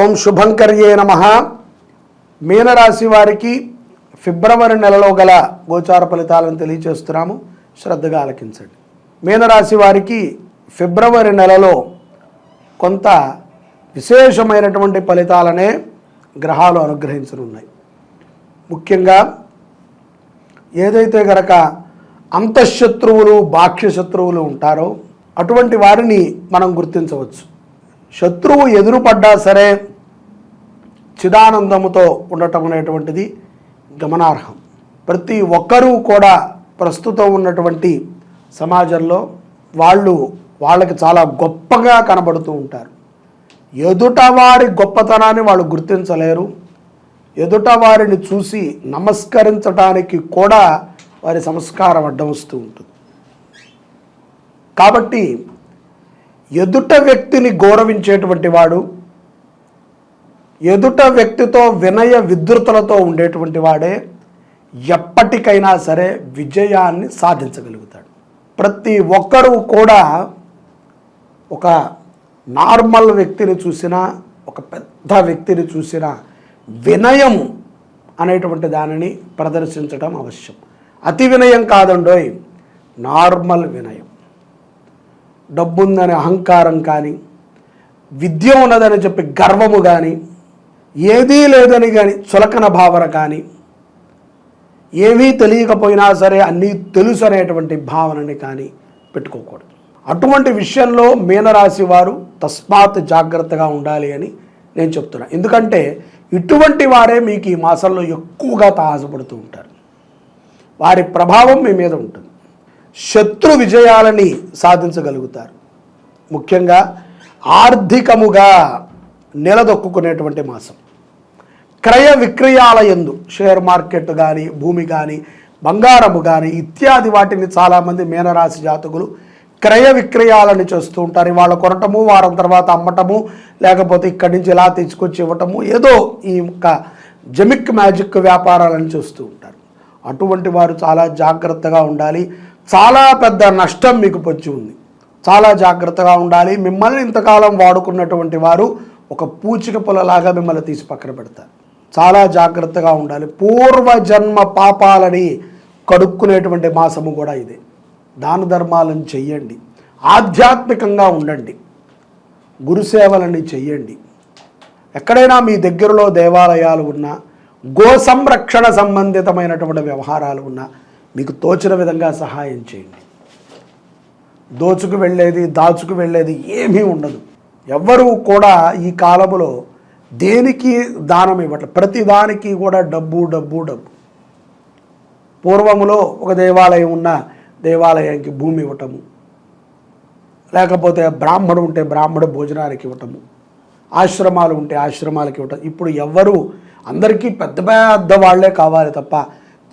ఓం శుభంకర్యే నమః. మీనరాశి వారికి ఫిబ్రవరి నెలలో గల గోచార ఫలితాలను తెలియజేస్తున్నాము, శ్రద్ధగా ఆలకించండి. మీనరాశి వారికి ఫిబ్రవరి నెలలో కొంత విశేషమైనటువంటి ఫలితాలనే గ్రహాలు అనుగ్రహించనున్నాయి. ముఖ్యంగా ఏదైతే గనక అంతఃశత్రువులు బాహ్య శత్రువులు ఉంటారో అటువంటి వారిని మనం గుర్తించవచ్చు. శత్రువు ఎదురుపడ్డా సరే చిదానందముతో ఉండటం అనేటువంటిది గమనార్హం. ప్రతి ఒక్కరూ కూడా ప్రస్తుతం ఉన్నటువంటి సమాజంలో వాళ్ళకి చాలా గొప్పగా కనబడుతూ ఉంటారు. ఎదుటవారి గొప్పతనాన్ని వాళ్ళు గుర్తించలేరు. ఎదుటవారిని చూసి నమస్కరించడానికి కూడా వారి సంస్కారం అడ్డం వస్తూ ఉంటుంది. కాబట్టి ఎదుట వ్యక్తిని గౌరవించేటువంటి వాడు, ఎదుట వ్యక్తితో వినయ విధృతలతో ఉండేటువంటి వాడే ఎప్పటికైనా సరే విజయాన్ని సాధించగలుగుతాడు. ప్రతి ఒక్కరూ కూడా ఒక నార్మల్ వ్యక్తిని చూసినా, ఒక పెద్ద వ్యక్తిని చూసినా వినయం అనేటువంటి దానిని ప్రదర్శించడం అవశ్యం. అతి వినయం కాదండోయ్, నార్మల్ వినయం. డబ్బుందని అహంకారం కానీ, విద్య ఉన్నదని చెప్పి గర్వము కానీ, ఏదీ లేదని కానీ చులకన భావన కానీ, ఏమీ తెలియకపోయినా సరే అన్నీ తెలుసు అనేటువంటి భావనని కానీ పెట్టుకోకూడదు. అటువంటి విషయంలో మీనరాశి వారు తస్మాత్ జాగ్రత్తగా ఉండాలి అని నేను చెప్తున్నా. ఎందుకంటే ఇటువంటి వారే మీకు ఈ మాసంలో ఎక్కువగా తాహసపడుతూ ఉంటారు. వారి ప్రభావం మీ మీద ఉంటుంది. శత్రు విజయాలని సాధించగలుగుతారు. ముఖ్యంగా ఆర్థికముగా నిలదొక్కునేటువంటి మాసం. క్రయ విక్రయాల యందు షేర్ మార్కెట్ కానీ, భూమి కానీ, బంగారము కానీ ఇత్యాది వాటిని చాలామంది మీనరాశి జాతకులు క్రయ విక్రయాలని చేస్తూ ఉంటారు. వాళ్ళు కొనటము, వారం తర్వాత అమ్మటము, లేకపోతే ఇక్కడి నుంచి ఇలా తెచ్చుకొచ్చి ఇవ్వటము, ఏదో ఈ జమిక్ మ్యాజిక్ వ్యాపారాలను చేస్తూ ఉంటారు. అటువంటి వారు చాలా జాగ్రత్తగా ఉండాలి. చాలా పెద్ద నష్టం మీకు పొంచి ఉంది. చాలా జాగ్రత్తగా ఉండాలి. మిమ్మల్ని ఇంతకాలం వాడుకున్నటువంటి వారు ఒక పూచిక పొలలాగా మిమ్మల్ని తీసి పక్కన పెడతారు. చాలా జాగ్రత్తగా ఉండాలి. పూర్వజన్మ పాపాలని కడుక్కునేటువంటి మాసము కూడా ఇదే. దాన ధర్మాలను చెయ్యండి, ఆధ్యాత్మికంగా ఉండండి, గురుసేవలని చెయ్యండి. ఎక్కడైనా మీ దగ్గరలో దేవాలయాలు ఉన్నా, గో సంరక్షణ సంబంధితమైనటువంటి వ్యవహారాలు ఉన్నా మీకు తోచిన విధంగా సహాయం చేయండి. దోచుకు వెళ్ళేది, దాచుకు వెళ్ళేది ఏమీ ఉండదు. ఎవ్వరూ కూడా ఈ కాలములో దేనికి దానం ఇవ్వట్లేదు. ప్రతిదానికి కూడా డబ్బు డబ్బు డబ్బు. పూర్వములో ఒక దేవాలయం ఉన్న దేవాలయానికి భూమి ఇవ్వటము, లేకపోతే బ్రాహ్మడు ఉంటే బ్రాహ్మణ భోజనానికి ఇవ్వటము, ఆశ్రమాలు ఉంటే ఆశ్రమాలకి ఇవ్వటం. ఇప్పుడు ఎవ్వరూ, అందరికీ పెద్ద పెద్ద వాళ్లే కావాలి తప్ప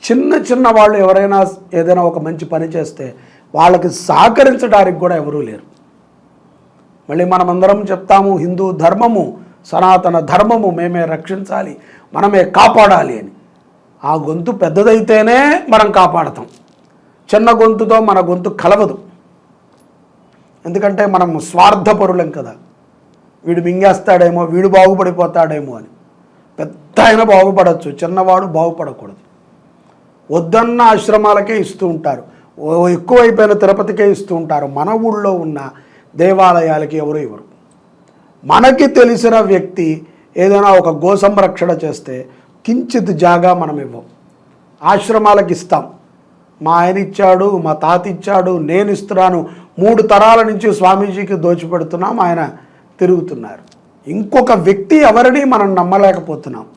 చిన్న చిన్న వాళ్ళు ఎవరైనా ఏదైనా ఒక మంచి పని చేస్తే వాళ్ళకి సహకరించడానికి కూడా ఎవరూ లేరు. మళ్ళీ మనమందరం చెప్తాము, హిందూ ధర్మము, సనాతన ధర్మము మేమే రక్షించాలి, మనమే కాపాడాలి అని. ఆ గొంతు పెద్దదైతేనే మనం కాపాడతాం. చిన్న గొంతుతో మన గొంతు కలవదు. ఎందుకంటే మనం స్వార్థపరులం కదా. వీడు మింగేస్తాడేమో, వీడు బాగుపడిపోతాడేమో అని. పెద్ద అయినా బాగుపడవచ్చు, చిన్నవాడు బాగుపడకూడదు. వద్దన్న ఆశ్రమాలకే ఇస్తూ ఉంటారు, ఎక్కువైపోయిన తిరుపతికే ఇస్తూ ఉంటారు. మన ఊళ్ళో ఉన్న దేవాలయాలకి ఎవరు ఇవ్వరు. మనకి తెలిసిన వ్యక్తి ఏదైనా ఒక గో సంరక్షణ చేస్తే కించిత్ జాగా మనం ఇవ్వం, ఆశ్రమాలకు ఇస్తాం. మా ఆయన ఇచ్చాడు, మా తాత ఇచ్చాడు, నేను ఇస్తున్నాను, 3 తరాల నుంచి స్వామీజీకి దోచిపెడుతున్నాం, ఆయన తిరుగుతున్నారు. ఇంకొక వ్యక్తి ఎవరిని మనం నమ్మలేకపోతున్నాం.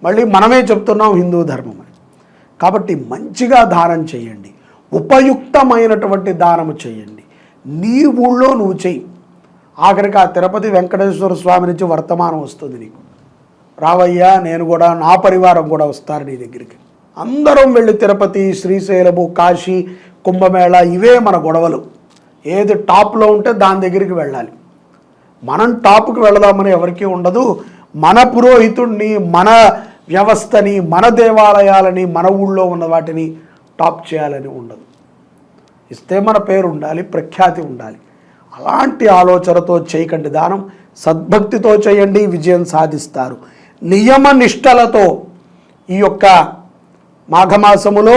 మళ్ళీ మనమే చెప్తున్నాం హిందూ ధర్మం అని. కాబట్టి మంచిగా దానం చేయండి, ఉపయుక్తమైనటువంటి దానము చేయండి. నీ ఊళ్ళో నువ్వు చెయ్యి. ఆఖరికి ఆ తిరుపతి వెంకటేశ్వర స్వామి నుంచి వర్తమానం వస్తుంది నీకు, రావయ్యా నేను కూడా, నా పరివారం కూడా వస్తారు నీ దగ్గరికి. అందరం వెళ్ళి తిరుపతి, శ్రీశైలము, కాశీ, కుంభమేళ ఇవే మన గొడవలు. ఏది టాప్లో ఉంటే దాని దగ్గరికి వెళ్ళాలి. మనం టాప్కి వెళదామని ఎవరికీ ఉండదు. మన పురోహితుడిని, మన వ్యవస్థని, మన దేవాలయాలని, మన ఊళ్ళో ఉన్న వాటిని టాప్ చేయాలని ఉండదు. ఇస్తే మన పేరు ఉండాలి, ప్రఖ్యాతి ఉండాలి. అలాంటి ఆలోచనతో చేయకండి దానం. సద్భక్తితో చేయండి, విజయం సాధిస్తారు. నియమ నిష్టలతో ఈ యొక్క మాఘమాసములో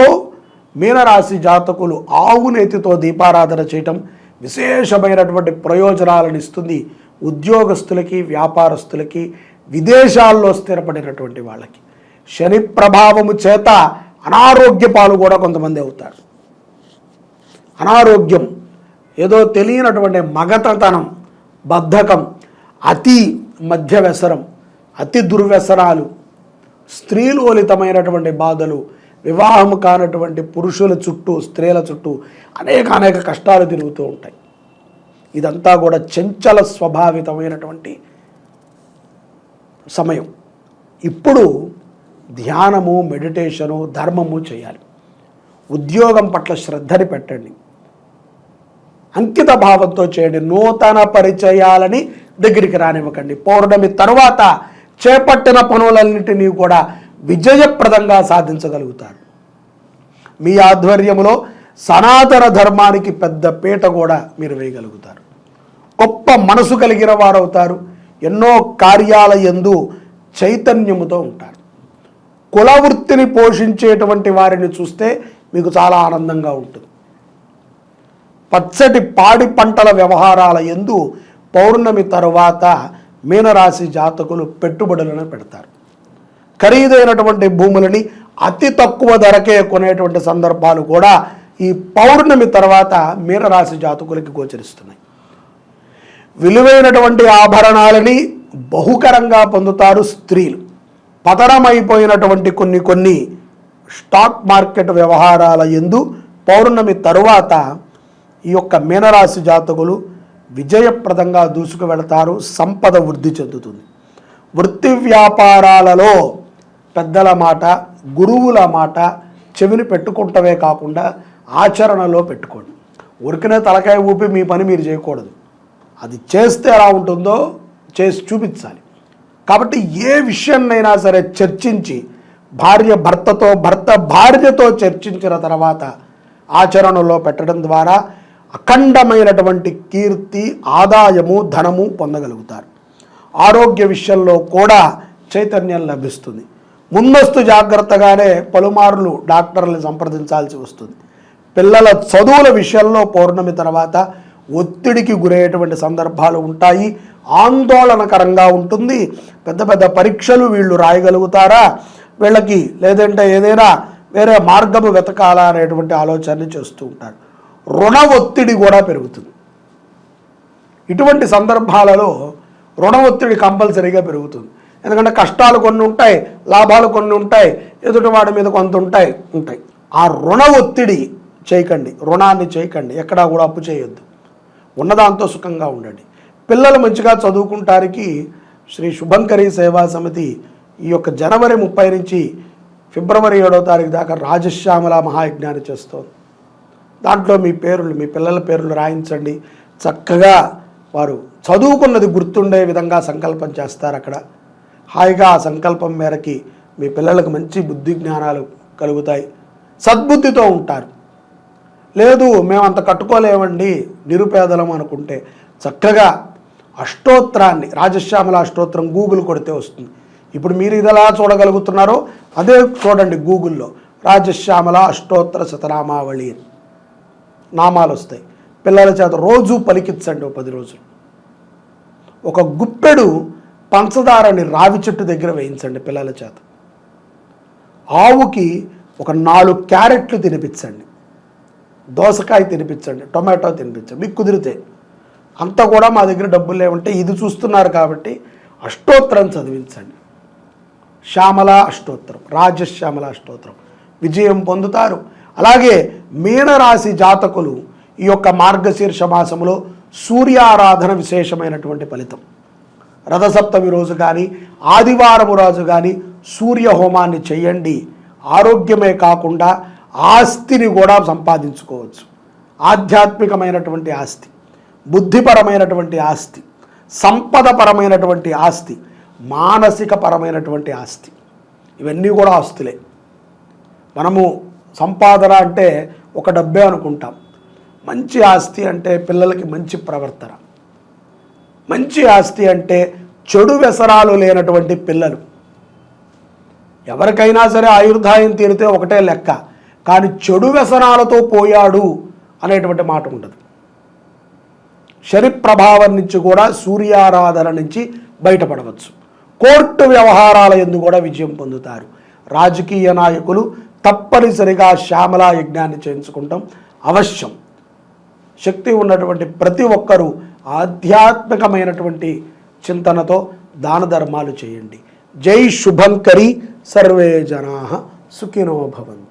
మీనరాశి జాతకులు ఆవు నేతితో దీపారాధన చేయటం విశేషమైనటువంటి ప్రయోజనాలను ఇస్తుంది. ఉద్యోగస్తులకి, వ్యాపారస్తులకి, విదేశాల్లో స్థిరపడినటువంటి వాళ్ళకి. శని ప్రభావము చేత అనారోగ్య పాలు కూడా కొంతమంది అవుతారు. అనారోగ్యం, ఏదో తెలియనటువంటి మగతతనం, బద్ధకం, అతి మధ్య వ్యసనం, అతి దుర్వ్యసనాలు, స్త్రీలోలితమైనటువంటి బాధలు, వివాహం కానటువంటి పురుషుల చుట్టూ, స్త్రీల చుట్టూ అనేక కష్టాలు తిరుగుతూ ఉంటాయి. ఇదంతా కూడా చంచల స్వభావితమైనటువంటి సమయం. ఇప్పుడు ధ్యానము, మెడిటేషను, ధర్మము చేయాలి. ఉద్యోగం పట్ల శ్రద్ధని పెట్టండి, అంకిత భావంతో చేయండి. నూతన పరిచయాలని దగ్గరికి రానివ్వకండి. పౌర్ణమి తరువాత చేపట్టిన పనులన్నింటినీ కూడా విజయప్రదంగా సాధించగలుగుతారు. మీ ఆధ్వర్యంలో సనాతన ధర్మానికి పెద్ద పీట కూడా మీరు వేయగలుగుతారు. గొప్ప మనసు కలిగిన వారవుతారు. ఎన్నో కార్యాల యందు చైతన్యముతో ఉంటారు. కులవృత్తిని పోషించేటువంటి వారిని చూస్తే మీకు చాలా ఆనందంగా ఉంటుంది. పచ్చటి పాడి పంటల వ్యవహారాల యందు పౌర్ణమి తరువాత మీనరాశి జాతకులు పెట్టుబడులను పెడతారు. ఖరీదైనటువంటి భూములని అతి తక్కువ ధరకే కొనేటువంటి సందర్భాలు కూడా ఈ పౌర్ణమి తర్వాత మీనరాశి జాతకులకి గోచరిస్తున్నాయి. విలువైనటువంటి ఆభరణాలని బహుకరంగా పొందుతారు స్త్రీలు. పతనమైపోయినటువంటి కొన్ని స్టాక్ మార్కెట్ వ్యవహారాల యందు పౌర్ణమి తరువాత ఈ యొక్క మీనరాశి జాతకులు విజయప్రదంగా దూసుకు వెళతారు. సంపద వృద్ధి చెందుతుంది. వృత్తి వ్యాపారాలలో పెద్దల మాట, గురువుల మాట చెవిని పెట్టుకుంటవే కాకుండా ఆచరణలో పెట్టుకోండి. ఉరికినే తలకాయ ఊపి మీ పని మీరు చేయకూడదు. అది చేస్తే ఎలా ఉంటుందో చేసి చూపించాలి. కాబట్టి ఏ విషయాన్నైనా సరే చర్చించి, భార్య భర్తతో, భర్త భార్యతో చర్చించిన తర్వాత ఆచరణలో పెట్టడం ద్వారా అఖండమైనటువంటి కీర్తి, ఆదాయము, ధనము పొందగలుగుతారు. ఆరోగ్య విషయంలో కూడా చైతన్యం లభిస్తుంది. ముందస్తు జాగ్రత్తగానే పలుమార్లు డాక్టర్లను సంప్రదించాల్సి వస్తుంది. పిల్లల చదువుల విషయంలో పౌర్ణమి తర్వాత ఒత్తిడికి గురయ్యేటువంటి సందర్భాలు ఉంటాయి. ఆందోళనకరంగా ఉంటుంది. పెద్ద పెద్ద పరీక్షలు వీళ్ళు రాయగలుగుతారా, వీళ్ళకి లేదంటే ఏదైనా వేరే మార్గము వెతకాలా అనేటువంటి ఆలోచనని చేస్తూ ఉంటారు. రుణ ఒత్తిడి కూడా పెరుగుతుంది. ఇటువంటి సందర్భాలలో రుణ ఒత్తిడి కంపల్సరీగా పెరుగుతుంది. ఎందుకంటే కష్టాలు కొన్ని ఉంటాయి, లాభాలు కొన్ని ఉంటాయి, ఎదుటి వాడి మీద కొంత ఉంటాయి. ఆ రుణ ఒత్తిడి చేయకండి, రుణాన్ని చేయకండి, ఎక్కడా కూడా అప్పు చేయొద్దు. ఉన్నదాంతో సుఖంగా ఉండండి. పిల్లలు మంచిగా చదువుకుంటానికి శ్రీ శుభంకరి సేవా సమితి ఈ యొక్క జనవరి 30 నుంచి ఫిబ్రవరి 7వ తారీఖు దాకా రాజశ్యామల మహాయజ్ఞాన్ని చేస్తోంది. దాంట్లో మీ పేర్లు, మీ పిల్లల పేర్లు రాయించండి. చక్కగా వారు చదువుకున్నది గుర్తుండే విధంగా సంకల్పం చేస్తారు. అక్కడ హాయిగా ఆ సంకల్పం మేరకి మీ పిల్లలకు మంచి బుద్ధి జ్ఞానాలు కలుగుతాయి. సద్బుద్ధితో ఉంటారు. లేదు మేము అంత కట్టుకోలేమండి, నిరుపేదలం అనుకుంటే చక్కగా అష్టోత్తరాన్ని, రాజశ్యామల అష్టోత్తరం గూగుల్ కొడితే వస్తుంది. ఇప్పుడు మీరు ఇదిలా చూడగలుగుతున్నారో అదే చూడండి గూగుల్లో, రాజశ్యామల అష్టోత్తర శతనామావళి నామాలు వస్తాయి. పిల్లల చేత రోజు పలికించండి. 10 రోజులు ఒక గుప్పెడు పంచదారని రావి చెట్టు దగ్గర వేయించండి పిల్లల చేత. ఆవుకి ఒక 4 క్యారెట్లు తినిపించండి, దోసకాయ తినిపించండి, టొమాటో తినిపించండి మీకు కుదిరితే. అంతా కూడా మా దగ్గర డబ్బులు లేవంటే ఇది చూస్తున్నారు కాబట్టి అష్టోత్తరం చదివించండి. శ్యామల అష్టోత్తరం, రాజశ్యామల అష్టోత్తరం, విజయం పొందుతారు. అలాగే మీనరాశి జాతకులు ఈ యొక్క మార్గశీర్ష మాసములో సూర్యారాధన విశేషమైనటువంటి ఫలితం. రథసప్తమి రోజు కానీ ఆదివారము రోజు కానీ సూర్య హోమాన్ని చేయండి. ఆరోగ్యమే కాకుండా ఆస్తిని కూడా సంపాదించుకోవచ్చు. ఆధ్యాత్మికమైనటువంటి ఆస్తి, బుద్ధిపరమైనటువంటి ఆస్తి, సంపదపరమైనటువంటి ఆస్తి, మానసిక పరమైనటువంటి ఆస్తి, ఇవన్నీ కూడా ఆస్తులే. మనము సంపాదన అంటే ఒక డబ్బే అనుకుంటాం. మంచి ఆస్తి అంటే పిల్లలకి మంచి ప్రవర్తన, మంచి ఆస్తి అంటే చెడు వ్యసనాలు లేనటువంటి పిల్లలు. ఎవరికైనా సరే ఆయుర్దాయం తీరితే ఒకటే లెక్క, కానీ చెడు వ్యసనాలతో పోయాడు అనేటువంటి మాట ఉండదు. శని ప్రభావం నుంచి కూడా సూర్యారాధన నుంచి బయటపడవచ్చు. కోర్టు వ్యవహారాల యందు కూడా విజయం పొందుతారు. రాజకీయ నాయకులు తప్పనిసరిగా శ్యామలా యజ్ఞాన్ని చేయించుకుంటాం అవశ్యం. శక్తి ఉన్నటువంటి ప్రతి ఒక్కరూ ఆధ్యాత్మికమైనటువంటి చింతనతో దాన ధర్మాలు చేయండి. జై శుభంకరి, సర్వే జనాః సుఖినో భవంతు.